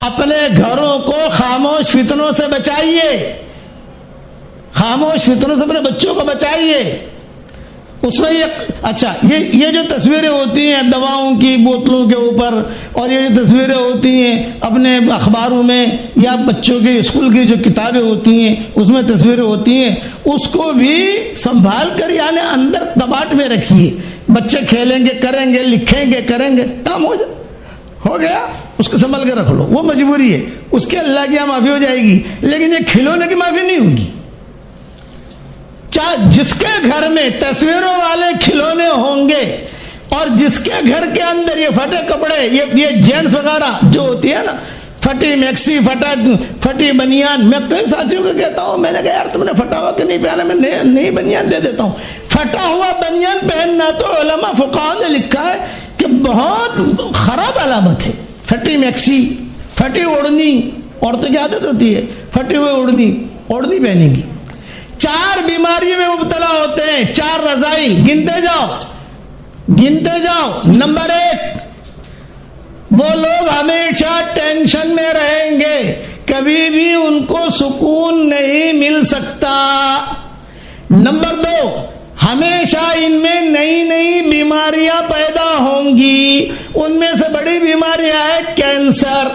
اپنے گھروں کو خاموش فتنوں سے بچائیے، خاموش فتنوں سے اپنے بچوں کو بچائیے۔ اس میں یہ جو تصویریں ہوتی ہیں دواؤں کی بوتلوں کے اوپر، اور یہ جو تصویریں ہوتی ہیں اپنے اخباروں میں یا بچوں کے اسکول کی جو کتابیں ہوتی ہیں اس میں تصویریں ہوتی ہیں، اس کو بھی سنبھال کر یعنی اندر کباٹ میں رکھیے۔ بچے کھیلیں گے، کریں گے، لکھیں گے، کریں گے، کام ہو گیا، اس کو سنبھال کر رکھ لو، وہ مجبوری ہے، اس کے اللہ کی معافی ہو جائے گی، لیکن یہ کھلونے کی معافی نہیں ہوگی۔ جس کے گھر میں تصویروں والے کھلونے ہوں گے اور جس کے گھر کے اندر یہ پھٹے کپڑے، یہ جینس وغیرہ جو ہوتی ہے نا، پھٹی میکسی، پھٹی بنیان، میں کئی ساتھیوں کو کہتا ہوں، میں نے کہا یار تم نے پھٹا ہوا کہ نہیں پہنا، میں نئی بنیان دے دیتا ہوں۔ پھٹا ہوا بنیان پہننا تو علماء فقہاء نے لکھا ہے کہ بہت خراب علامت ہے۔ پھٹی میکسی، پھٹی اوڑھنی، عورتوں کی عادت ہوتی ہے پھٹی ہوئی اوڑھنی پہنے گی۔ 4 بیماریوں میں مبتلا ہوتے ہیں، 4 رذائل گنتے جاؤ۔ نمبر 1، وہ لوگ ہمیشہ ٹینشن میں رہیں گے، کبھی بھی ان کو سکون نہیں مل سکتا۔ نمبر 2، ہمیشہ ان میں نئی بیماریاں پیدا ہوں گی، ان میں سے بڑی بیماریاں ہے کینسر۔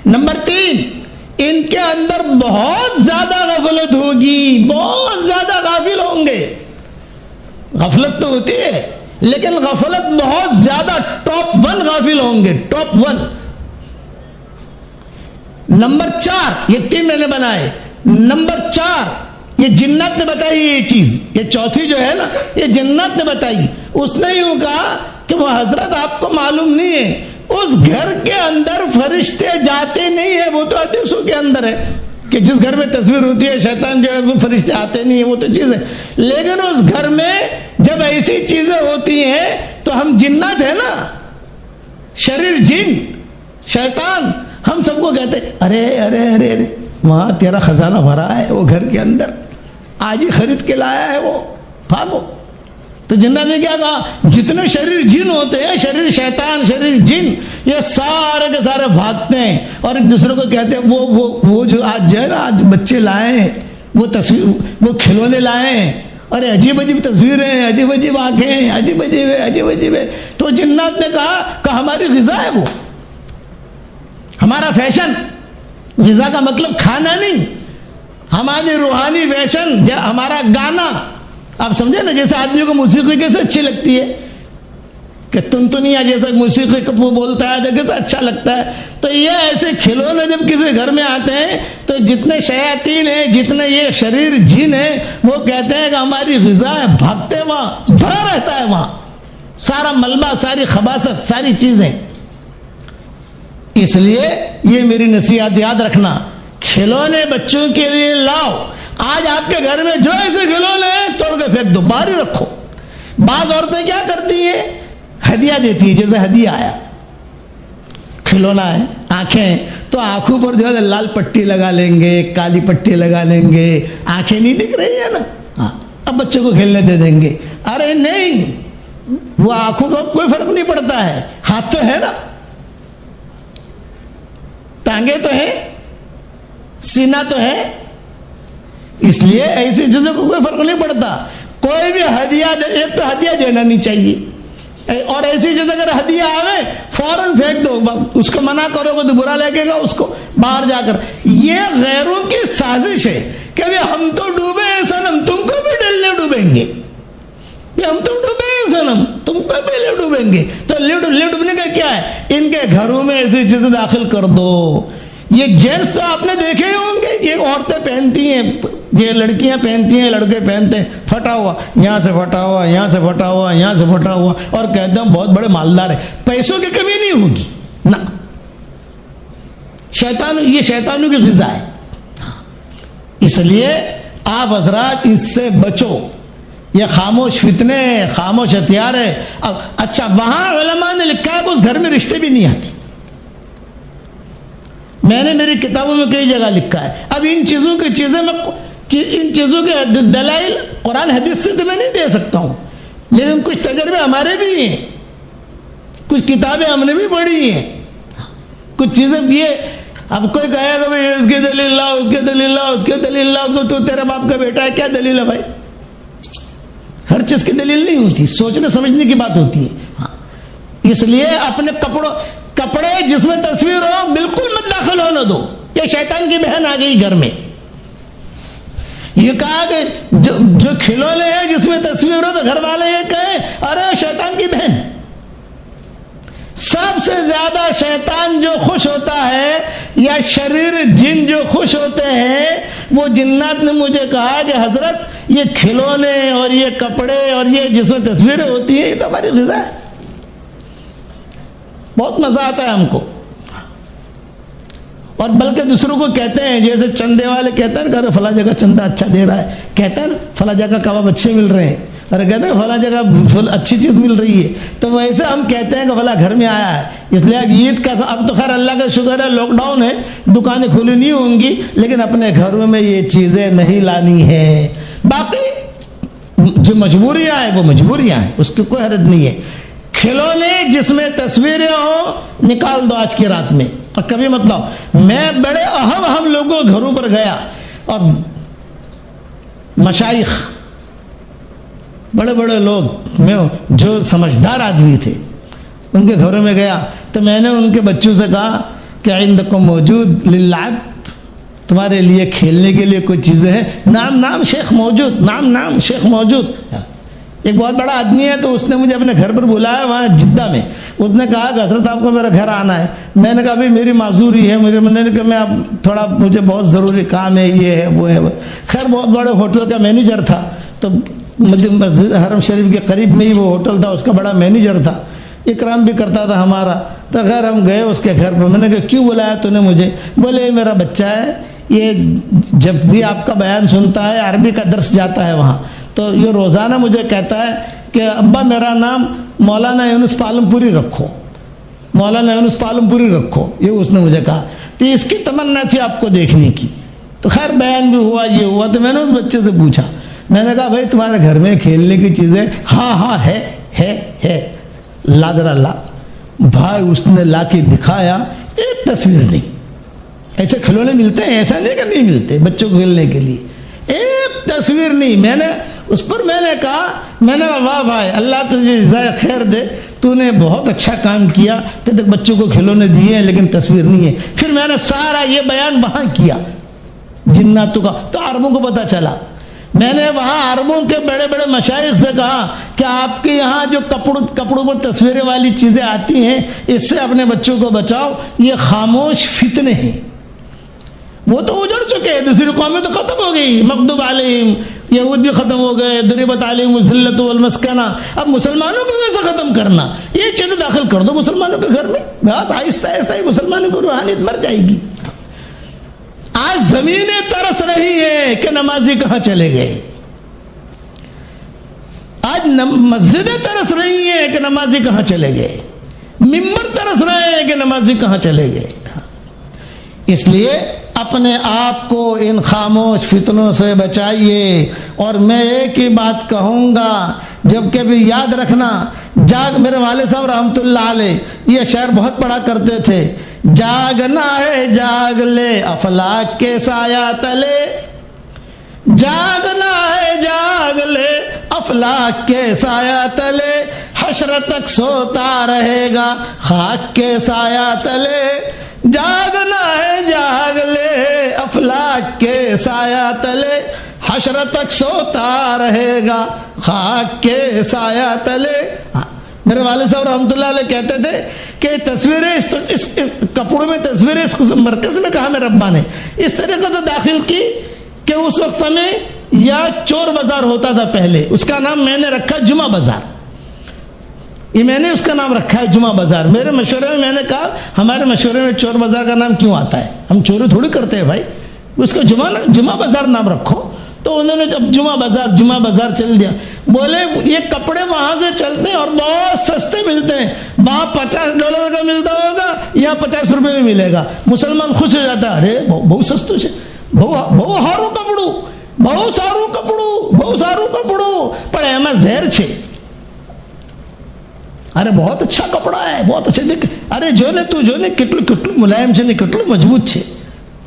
نمبر 3، ان کے اندر بہت زیادہ غفلت ہوگی، بہت زیادہ غافل ہوں گے۔ غفلت تو ہوتی ہے لیکن غفلت بہت زیادہ، ٹاپ 1 غافل ہوں گے، ٹاپ 1۔ نمبر 4، یہ 3 میں نے بنائے۔ نمبر 4، یہ جنات نے بتائی یہ چیز، یہ چوتھی جو ہے نا یہ جنات نے بتائی۔ اس نے یوں کہا کہ وہ حضرت آپ کو معلوم نہیں ہے، اس گھر کے اندر فرشتے جاتے نہیں ہیں، وہ تو حدیثوں کے اندر ہے کہ جس گھر میں تصویر ہوتی ہے شیطان جو ہے وہ فرشتے آتے نہیں ہیں، وہ تو چیز ہے، لیکن اس گھر میں جب ایسی چیزیں ہوتی ہیں تو ہم جنات ہیں نا، شریر جن شیطان، ہم سب کو کہتے ہیں ارے ارے ارے ارے وہاں تیرا خزانہ بھرا ہے، وہ گھر کے اندر آج ہی خرید کے لایا ہے، وہ بھاگو۔ تو جنات نے کیا کہا، جتنے شریر جن ہوتے ہیں، شریر شیطان، شریر جن، یہ سارے کے سارے بھاگتے ہیں اور ایک دوسرے کو کہتے ہیں وہ جو آج جو ہے نا آج بچے لائے ہیں، وہ تصویر، وہ کھلونے لائے ہیں، اور عجیب عجیب تصویریں ہیں، عجیب عجیب آنکھیں ہیں، عجیب عجیب ہے۔ تو جنات نے کہا کہ ہماری غذا ہے، وہ ہمارا فیشن، غذا کا مطلب کھانا نہیں، ہماری روحانی فیشن، ہمارا گانا۔ آپ سمجھے نا، جیسے آدمی کو موسیقی کیسے اچھی لگتی ہے کہ تنتنیا جیسا موسیقی کا وہ بولتا ہے کیسے اچھا لگتا ہے، تو یہ ایسے کھلونے جب کسی گھر میں آتے ہیں تو جتنے شیاطین ہیں، جتنے یہ شریر جن ہیں، وہ کہتے ہیں کہ ہماری غذا ہے، بھاگتے وہاں، بھرا رہتا ہے وہاں سارا ملبہ، ساری خباثت، ساری چیزیں۔ اس لیے یہ میری نصیحت یاد رکھنا، کھلونے بچوں کے لیے لاؤ۔ آج آپ کے گھر میں جو ایسے کھلونے ہیں توڑ کے پھینک دو، باہر ہی رکھو۔ بعض عورتیں کیا کرتی ہیں، ہدیہ دیتی ہے، جیسے ہدیہ آیا کھلونا ہے، آنکھیں، تو آنکھوں پر جو ہے لال پٹی لگا لیں گے، کالی پٹی لگا لیں گے، آنکھیں نہیں دکھ رہی ہے نا، ہاں اب بچوں کو کھیلنے دے دیں گے۔ ارے نہیں، وہ آنکھوں کا کوئی فرق نہیں پڑتا ہے، ہاتھ تو ہے نا، ٹانگیں تو ہے، سینہ تو ہے، اس لیے ایسی چیزوں کو کوئی فرق نہیں پڑتا۔ کوئی بھی ہدیہ ایک تو ہدیہ دینا نہیں چاہیے، اور ایسی چیز اگر ہدیہ آوے فوراً پھینک دو، اس کو منع کرو گے تو برا لگے گا اس کو باہر جا کر۔ یہ غیروں کی سازش ہے کہ ہم تو ڈوبے ہیں صنم، تم کو بھی ڈلنے ڈوبیں گے، ہم تو ڈوبے ہیں صنم، تم کو بھی ڈوبیں گے۔ تو ڈوبنے کا کیا ہے، ان کے گھروں میں ایسی چیزیں داخل کر دو۔ یہ جینس تو آپ نے دیکھے ہی ہوں گے، یہ عورتیں پہنتی ہیں، یہ لڑکیاں پہنتی ہیں، لڑکے پہنتے ہیں، پھٹا ہوا، یہاں سے پھٹا ہوا، یہاں سے پھٹا ہوا، یہاں سے پھٹا ہوا، اور کہتے ہیں بہت بڑے مالدار ہیں۔ پیسوں کی کمی نہیں ہوگی نا، یہ شیطانوں کی غذا ہے۔ اس لیے آپ حضرات اس سے بچو، یہ خاموش فتنے، خاموش ہتھیار ہے۔ اچھا، وہاں علماء نے لکھا ہے کہ اس گھر میں رشتے بھی نہیں آتے، میں نے میری کتابوں میں کئی جگہ لکھا ہے۔ اب ان چیزوں کے دلائل قرآن حدیث سے تو میں نہیں دے سکتا ہوں، لیکن کچھ تجربے ہمارے بھی ہیں، کچھ کتابیں ہم نے بھی پڑھی ہیں، کچھ چیزیں یہ اب کوئی کہے گا بھائی اس کی دلیل لاؤ، اس کی دلیل لاؤ، اس کی دلیل لاؤ، تو تیرے باپ کا بیٹا ہے، کیا دلیل ہے بھائی؟ ہر چیز کی دلیل نہیں ہوتی، سوچنے سمجھنے کی بات ہوتی ہے. ہاں اس لیے اپنے کپڑے جس میں تصویر ہو بالکل مت داخل ہونے دو. یہ شیطان کی بہن آ گئی گھر میں. یہ کہا کہ جو کھلونے ہیں جس میں تصویر ہو تو گھر والے یہ کہیں ارے شیطان کی بہن. سب سے زیادہ شیطان جو خوش ہوتا ہے یا شریر جن جو خوش ہوتے ہیں، وہ جنات نے مجھے کہا کہ حضرت یہ کھلونے اور یہ کپڑے اور یہ جس میں تصویریں ہوتی ہیں یہ تو ہماری غذا ہے. بہت مزہ آتا ہے ہم کو. اور بلکہ دوسروں کو کہتے ہیں، جیسے چندے والے کہتے ہیں کہ فلاں جگہ چندہ اچھا دے رہا ہے، کہتے ہیں فلاں جگہ کباب اچھے مل رہے ہیں، اور کہتے ہیں فلاں جگہ اچھی چیز مل رہی ہے. تو ویسے ہم کہتے ہیں کہ فلاں گھر میں آیا ہے. اس لیے اب عید کا اب تو خیر اللہ کا شکر ہے لاک ڈاؤن ہے، دکانیں کھلی نہیں ہوں گی، لیکن اپنے گھروں میں یہ چیزیں نہیں لانی ہیں. باقی جو مجبوریاں ہیں وہ مجبوریاں ہیں، اس کی کوئی حرج نہیں ہے. کھلونے جس میں تصویریں ہوں نکال دو آج کی رات میں، اور کبھی مت لاؤ. میں بڑے اہم لوگوں کے گھروں پر گیا اور مشائخ بڑے بڑے لوگ میں جو سمجھدار آدمی تھے ان کے گھروں میں گیا تو میں نے ان کے بچوں سے کہا کہ عندکم موجود للعب، تمہارے لیے کھیلنے کے لیے کوئی چیزیں ہیں؟ نام شیخ موجود، نام شیخ موجود. ایک بہت بڑا آدمی ہے تو اس نے مجھے اپنے گھر پر بلایا وہاں جدہ میں. اس نے کہا کہ حضرت آپ کو میرا گھر آنا ہے. میں نے کہا بھائی میری معذوری ہے، میں نے کہا میں اب تھوڑا مجھے بہت ضروری کام ہے، یہ ہے وہ ہے. خیر بہت بڑے ہوٹل کا مینیجر تھا، تو مسجد حرم شریف کے قریب میں ہی وہ ہوٹل تھا، اس کا بڑا مینیجر تھا، اکرام بھی کرتا تھا ہمارا. تو خیر ہم گئے اس کے گھر پر. میں نے کہا کیوں بلایا تو نے مجھے؟ بولے یہ میرا بچہ ہے، یہ جب بھی آپ کا بیان سنتا ہے، عربی کا درس جاتا ہے وہاں، تو یہ روزانہ مجھے کہتا ہے کہ ابا میرا نام مولانا یونس پالم پوری رکھو، مولانا یونس پالم پوری رکھو. یہ اس نے مجھے کہا. تو اس کی تمنا تھی آپ کو دیکھنے کی. تو خیر بیان بھی ہوا، یہ ہوا. تو میں نے اس بچے سے پوچھا، میں نے کہا بھائی تمہارے گھر میں کھیلنے کی چیزیں؟ ہاں ہے. لا ذرا لا. بھائی اس نے لا کے دکھایا، ایک تصویر نہیں. ایسے کھلونے ملتے ہیں، ایسا نہیں کہ نہیں ملتے بچوں کو کھیلنے کے لیے، ایک تصویر نہیں. میں نے اس پر میں نے کہا واہ بھائی اللہ تجھے جزائے خیر دے، تو نے بہت اچھا کام کیا کہ تک بچوں کو کھلونے دیے ہیں لیکن تصویر نہیں ہے. پھر میں نے سارا یہ بیان وہاں کیا جناتوں کا. تو عربوں کو پتہ چلا. میں نے وہاں عربوں کے بڑے بڑے مشائخ سے کہا کہ آپ کے یہاں جو کپڑوں پر تصویریں والی چیزیں آتی ہیں، اس سے اپنے بچوں کو بچاؤ، یہ خاموش فتنے ہیں. وہ تو اجڑ چکے ہیں، دوسری قومیں تو ختم ہو گئی، مغضوب علیہم، یہود بھی ختم ہو گئے، ضربت علیہم الذلۃ والمسکنہ. اب مسلمانوں کو کیسے ختم کرنا؟ یہ چیزیں داخل کر دو مسلمانوں کے گھر میں، بس آہستہ ہی مسلمانوں کو روحانیت مر جائے گی. آج زمینیں ترس رہی ہے کہ نمازی کہاں چلے گئے. آج مسجدیں ترس رہی ہیں کہ نمازی کہاں چلے گئے. ممبر ترس رہے ہیں کہ نمازی کہاں چلے گئے. اس لیے اپنے آپ کو ان خاموش فتنوں سے بچائیے. اور میں ایک ہی بات کہوں گا، جب کہ بھی یاد رکھنا، میرے والد صاحب رحمۃ اللہ علیہ یہ شعر بہت پڑھا کرتے تھے، جاگنا ہے جاگ لے افلاک کے سایہ تلے، جاگنا ہے جاگ لے افلاک کے سایہ تلے، حشر تک سوتا رہے گا خاک کے سایہ تلے، جاگنا ہے جاگ لے افلاک کے سایہ تلے، حشر تک سوتا رہے گا خاک کے سایہ تلے. میرے والد صاحب رحمۃ اللہ علیہ کہتے تھے کہ تصویریں اس کپڑوں میں تصویریں اس مرکز میں کہا میرے ابا نے اس طریقے سے داخل کی کہ اس وقت میں یا چور بازار ہوتا تھا پہلے، اس کا نام میں نے رکھا جمعہ بازار. یہ میں نے اس کا نام رکھا ہے جمعہ بازار. میرے مشورے میں نے کہا ہمارے مشورے میں چور بازار کا نام کیوں آتا ہے؟ ہم چوری تھوڑی کرتے ہیں بھائی، اس کا جمعہ بازار نام رکھو. تو انہوں نے جب جمعہ بازار چل دیا. بولے یہ کپڑے وہاں سے چلتے ہیں اور بہت سستے ملتے ہیں، وہاں $50 کا ملتا ہوگا یا $50 میں ملے گا. مسلمان خوش ہو جاتا ہے، ارے بہت سستو سے بہو ہاروں کپڑوں بہو ساروں کپڑوں پر એમાં ઝેર છે. અરે બહુત અચ્છા કપડા હૈ, બહુત અચ્છા દેખ, અરે જો ને તું જો ને કેટલું કેટલું મુલાયમ છે ને કેટલું મજબૂત છે,